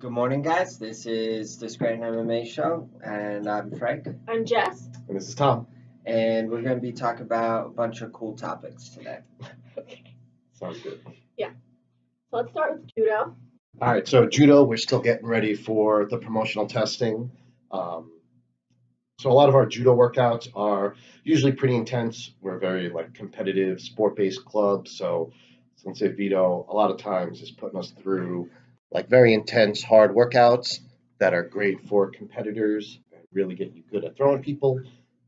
Good morning, guys. This is the Scranton MMA Show, and I'm Frank. I'm Jess. And this is Tom. And we're going to be talking about a bunch of cool topics today. Okay. Sounds good. Yeah. So let's start with judo. All right, so judo, we're still getting ready for the promotional testing. So a lot of our judo workouts are usually pretty intense. We're very competitive sport-based club. So Sensei Vito a lot of times is putting us through very intense, hard workouts that are great for competitors and really get you good at throwing people.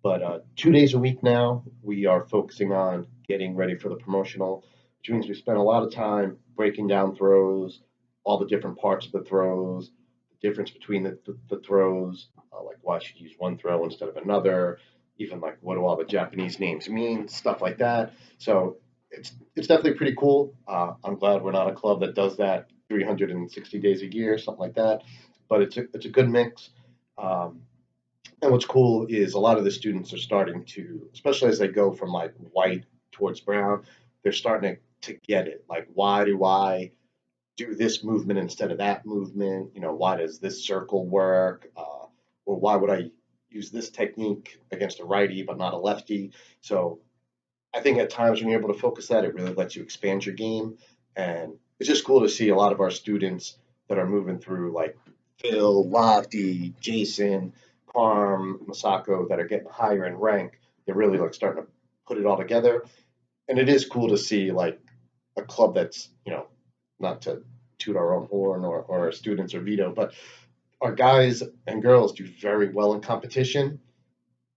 But 2 days a week now, we are focusing on getting ready for the promotional, which means we spend a lot of time breaking down throws, all the different parts of the throws, the difference between the throws, like why I should use one throw instead of another, even what do all the Japanese names mean, stuff like that. So it's definitely pretty cool. I'm glad we're not a club that does that 360 days a year, something like that. But it's a good mix. And what's cool is a lot of the students are starting to, especially as they go from white towards brown, they're starting to get it. Why do I do this movement instead of that movement? Why does this circle work? Or why would I use this technique against a righty but not a lefty? So I think at times when you're able to focus that, it really lets you expand your game. And it's just cool to see a lot of our students that are moving through Phil, Lofty, Jason, Carm, Masako, that are getting higher in rank. They're really starting to put it all together. And it is cool to see a club that's, not to toot our own horn or our students or Vito, but our guys and girls do very well in competition.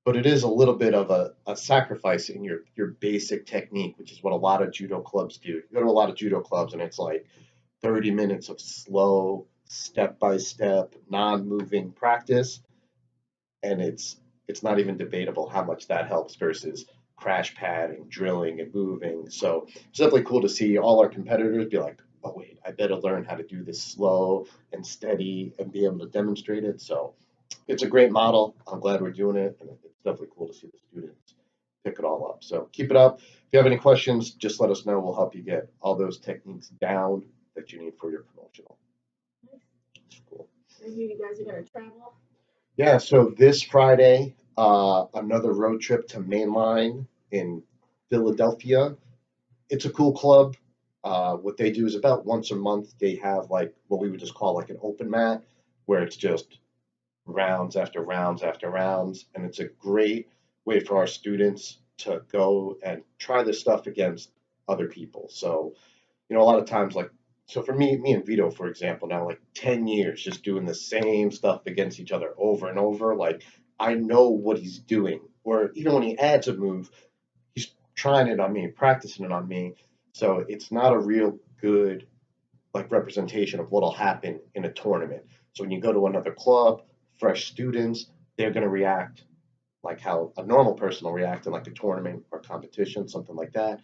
But it is a little bit of a sacrifice in your basic technique, which is what a lot of judo clubs do. You go to a lot of judo clubs and it's 30 minutes of slow, step-by-step, non-moving practice. And it's not even debatable how much that helps versus crash padding, drilling, and moving. So it's definitely cool to see all our competitors be like, oh, wait, I better learn how to do this slow and steady and be able to demonstrate it. So it's a great model. I'm glad we're doing it. And it's definitely cool to see the students pick it all up. So keep it up. If you have any questions, just let us know. We'll help you get all those techniques down that you need for your promotional. It's cool. I hear you guys are going to travel. Yeah, so this Friday, another road trip to Mainline in Philadelphia. It's a cool club. What they do is about once a month, they have what we would just call an open mat, where it's just rounds after rounds after rounds. And it's a great way for our students to go and try this stuff against other people. So, a lot of times, so for me and Vito, for example, now 10 years just doing the same stuff against each other over and over, I know what he's doing. Or even when he adds a move, he's trying it on me, practicing it on me. So it's not a real good representation of what'll happen in a tournament. So when you go to another club, fresh students, they're going to react like how a normal person will react in a tournament or competition, something like that.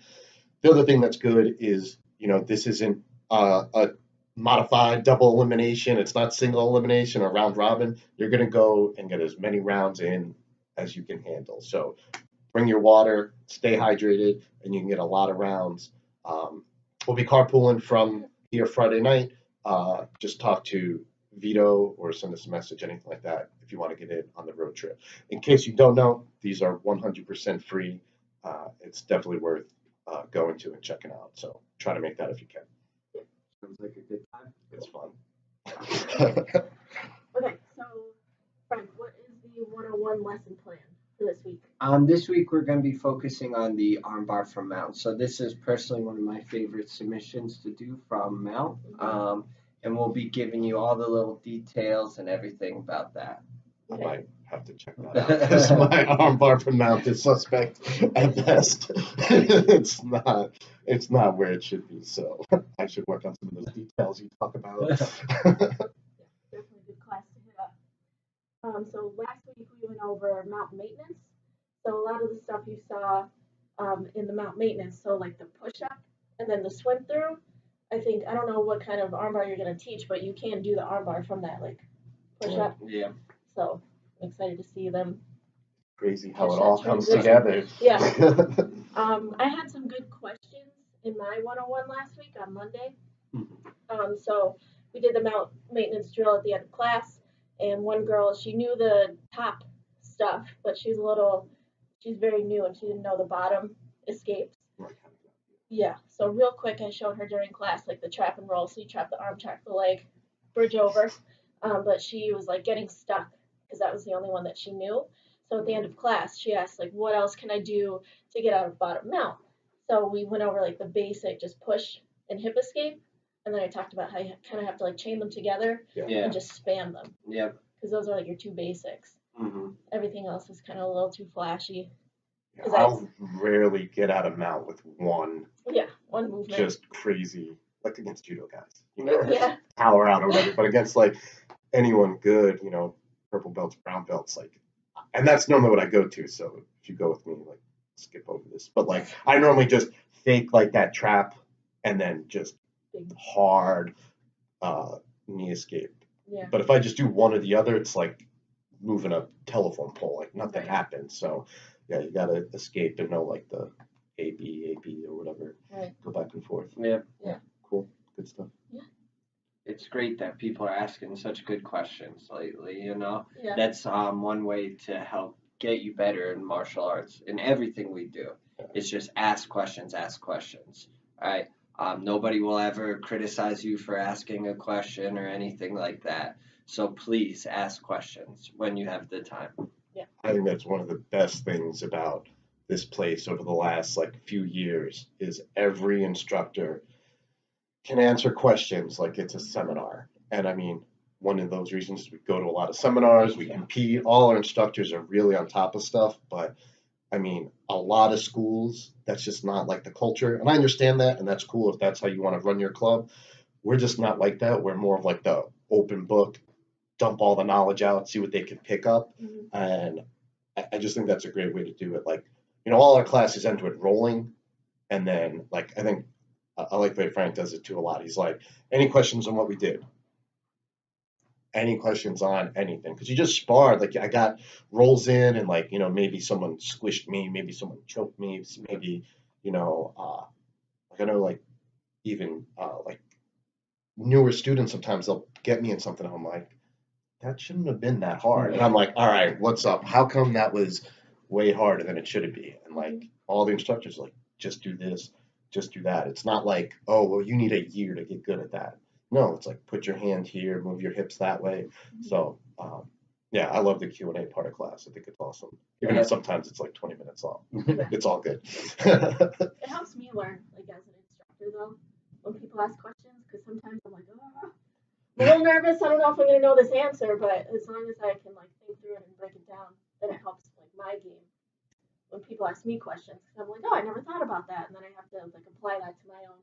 The other thing that's good is, this isn't a modified double elimination. It's not single elimination or round robin. You're going to go and get as many rounds in as you can handle. So bring your water, stay hydrated, and you can get a lot of rounds. We'll be carpooling from here Friday night. Just talk to Vito or send us a message, anything like that, if you want to get in on the road trip. In case you don't know, these are 100% free. It's definitely worth going to and checking out. So try to make that if you can. Sounds like a good time. It's fun. Okay, so Frank, what is the 101 lesson plan for this week? This week we're going to be focusing on the armbar from mount. So this is personally one of my favorite submissions to do from mount. And we'll be giving you all the little details and everything about that. I might have to check that out because my armbar from mount is suspect at best. It's not where it should be. So I should work on some of those details you talk about. Yeah, definitely a good class to hit up. So last week we went over mount maintenance. So a lot of the stuff you saw in the mount maintenance, so the push-up and then the swim through. I don't know what kind of armbar you're going to teach, but you can do the armbar from that push-up. Yeah. So I'm excited to see them. Crazy how it all comes together. Yeah. I had some good questions in my 101 last week on Monday. So we did the mount maintenance drill at the end of class, and one girl, she knew the top stuff, but she's very new and she didn't know the bottom escapes. Yeah, so real quick, I showed her during class, like the trap and roll. So you trap the arm, trap the leg, bridge over. But she was like getting stuck because that was the only one that she knew. So at the end of class, she asked like, what else can I do to get out of bottom mount? So we went over like the basic, just push and hip escape. And then I talked about how you kind of have to like chain them together and just spam them. Yep. Because those are like your two basics. Mm-hmm. Everything else is kind of a little too flashy. Yeah, I'll rarely get out of mount with one movement. just crazy, like against judo guys. Yeah. Power out or whatever. But against like anyone good, purple belts, brown belts, like, and that's normally what I go to. So if you go with me, like, skip over this. But like, I normally just fake like that trap and then just hard knee escape. Yeah. But if I just do one or the other, it's like moving a telephone pole, like nothing happens. So yeah, you gotta escape and know like the A B or whatever. Right. Go back and forth. Yeah. Cool. Good stuff. Yeah. It's great that people are asking such good questions lately, Yeah. That's one way to help get you better in martial arts in everything we do. It's just ask questions, right? Nobody will ever criticize you for asking a question or anything like that. So please ask questions when you have the time. Yeah. I think that's one of the best things about this place over the last like few years is every instructor can answer questions like it's a seminar. And I mean, one of those reasons is we go to a lot of seminars, we compete, all our instructors are really on top of stuff, but I mean, a lot of schools, that's just not like the culture. And I understand that, and that's cool if that's how you want to run your club. We're just not like that. We're more of like the open book, dump all the knowledge out, see what they can pick up. Mm-hmm. And I just think that's a great way to do it. Like, all our classes end with rolling. And then, like, I think I like the way Frank does it too a lot. He's like, any questions on what we did? Any questions on anything? Because you just sparred. Like, I got rolls in and, like, maybe someone squished me, maybe someone choked me, maybe, like, I know, like, even, like, newer students, sometimes they'll get me in something. I'm like, that shouldn't have been that hard. And I'm like, all right, what's up? How come that was way harder than it should be? And like all the instructors are like, just do this, just do that. It's not like, oh, well, you need a year to get good at that. No, it's like put your hand here, move your hips that way. So yeah, I love the Q&A part of class. I think it's awesome. Even if sometimes it's like 20 minutes long. It's all good. It helps me learn, like as an instructor though, when people ask questions, because sometimes I'm like, oh, I'm a little nervous. I don't know if I'm going to know this answer, but as long as I can like think through it and break it down, then it helps like my game. When people ask me questions, I'm like, oh, I never thought about that, and then I have to like apply that to my own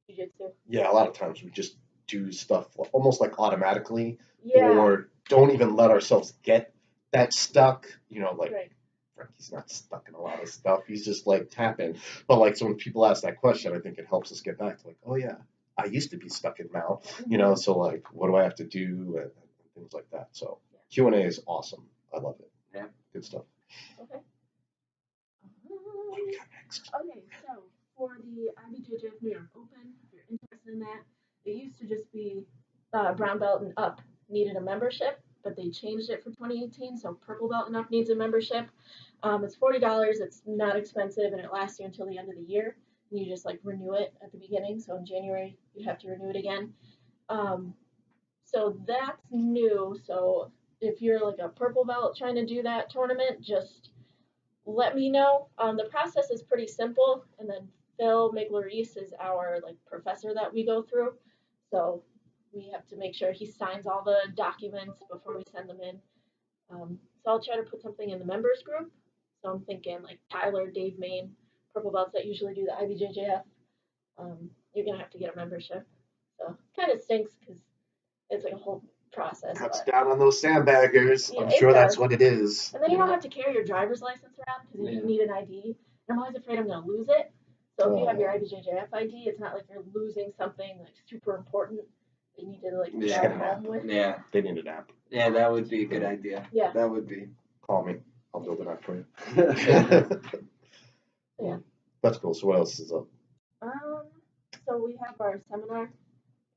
jiu-jitsu. Yeah, a lot of times we just do stuff almost like automatically, or don't even let ourselves get that stuck. Like Frankie's not stuck in a lot of stuff. He's just like tapping. But like, so when people ask that question, I think it helps us get back to like, oh yeah, I used to be stuck in mount, so like, what do I have to do and things like that. So Q&A is awesome. I love it. Yeah. Good stuff. Okay. What do we got next? Okay, so for the IBJJF New York Open, if you're interested in that, it used to just be brown belt and up needed a membership, but they changed it for 2018, so purple belt and up needs a membership. It's $40. It's not expensive, and it lasts you until the end of the year. And you just like renew it at the beginning. So in January, you have to renew it again. So that's new. So if you're like a purple belt trying to do that tournament, just let me know. The process is pretty simple. And then Phil McLaurice is our like professor that we go through. So we have to make sure he signs all the documents before we send them in. So I'll try to put something in the members group. So I'm thinking like Tyler, Dave Main, purple belts that usually do the IBJJF. You're going to have to get a membership. So kind of stinks because it's like a whole process. Cuts down on those sandbaggers. Yeah, I'm sure that's what it is. And then you don't have to carry your driver's license around because you need an ID. And I'm always afraid I'm going to lose it. So if you have your IBJJF ID, it's not like you're losing something like super important that you need to like drive home with. Yeah. They need an app. Yeah, that would be a good idea. Yeah. That would be. Call me. I'll build it up for you. Yeah. That's cool. So what else is up? So we have our seminar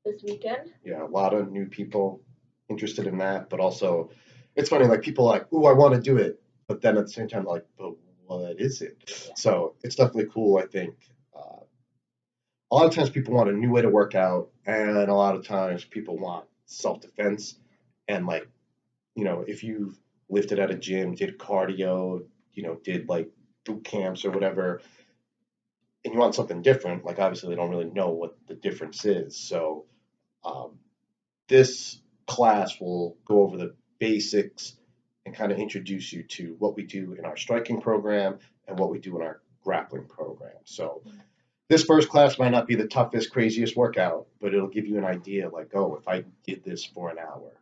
this weekend. Yeah, a lot of new people interested in that, but also it's funny, like people are like, "Ooh, I want to do it," but then at the same time, like, "But what is it?" So it's definitely cool. I think a lot of times people want a new way to work out, and a lot of times people want self-defense. And like, if you've lifted at a gym, did cardio, did like boot camps or whatever, and you want something different, like obviously they don't really know what the difference is. So um, this class will go over the basics and kind of introduce you to what we do in our striking program and what we do in our grappling program. So this first class might not be the toughest, craziest workout, but it'll give you an idea like, oh, if I did this for an hour,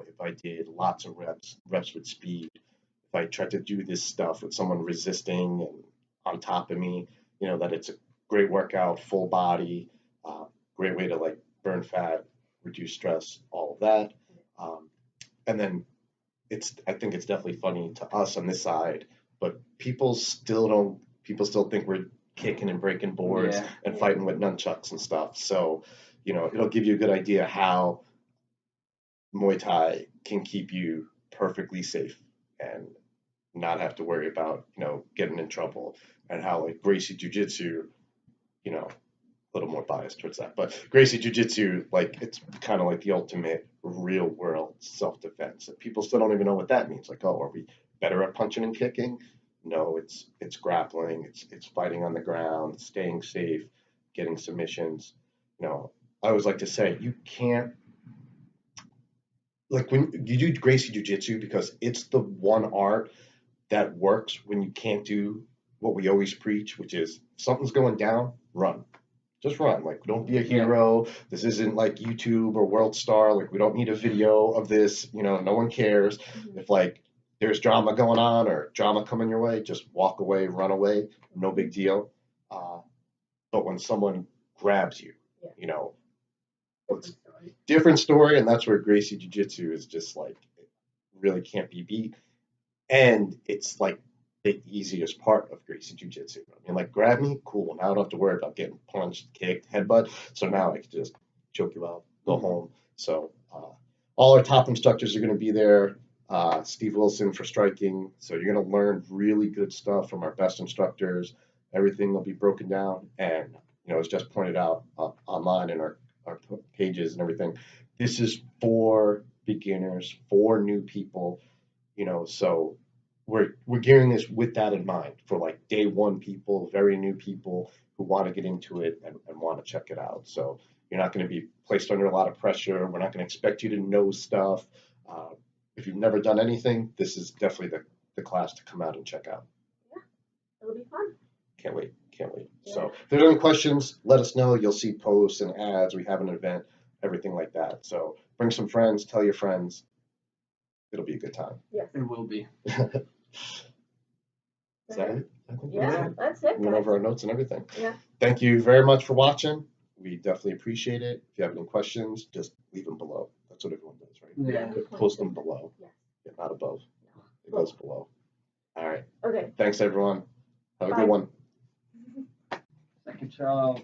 if I did lots of reps with speed, if I tried to do this stuff with someone resisting and on top of me, that it's a great workout, full body, great way to like burn fat, reduce stress, all of that. And then I think it's definitely funny to us on this side, but people still think we're kicking and breaking boards and fighting with nunchucks and stuff. So, it'll give you a good idea how Muay Thai can keep you perfectly safe and not have to worry about, getting in trouble, and how like Gracie JiuJitsu, a little more biased towards that, but Gracie JiuJitsu, like it's kind of like the ultimate real world self-defense. And people still don't even know what that means. Like, oh, are we better at punching and kicking? No, it's grappling, it's fighting on the ground, staying safe, getting submissions. I always like to say you can't, like when you do Gracie JiuJitsu, because it's the one art that works when you can't do what we always preach, which is if something's going down, run. Just run. Like, don't be a hero. This isn't like YouTube or World Star. Like, we don't need a video of this. No one cares. If like there's drama going on or drama coming your way, just walk away, run away. No big deal. But when someone grabs you, it's different story. And that's where Gracie JiuJitsu is just like, it really can't be beat. And it's like the easiest part of Gracie JiuJitsu. I mean, like, grab me, cool. Now I don't have to worry about getting punched, kicked, headbutt. So now I can just choke you out, go home. So all our top instructors are going to be there. Steve Wilson for striking. So you're going to learn really good stuff from our best instructors. Everything will be broken down. And, as just pointed out online in our pages and everything, this is for beginners, for new people, so we're gearing this with that in mind for like day one people, very new people who want to get into it and want to check it out. So you're not going to be placed under a lot of pressure. We're not going to expect you to know stuff. If you've never done anything, this is definitely the class to come out and check out. Yeah, it'll be fun. Can't wait. Yeah. So if there's any questions, let us know. You'll see posts and ads. We have an event, everything like that. So bring some friends, tell your friends. It'll be a good time. Yes. It will be. Is that it? I think that's it. We went over our notes and everything. Yeah. Thank you very much for watching. We definitely appreciate it. If you have any questions, just leave them below. That's what everyone does, right? Yeah. Post them below. Yes. Yeah, not above. No. It goes below. All right. Okay. Thanks, everyone. Have a Bye. good one. Second child.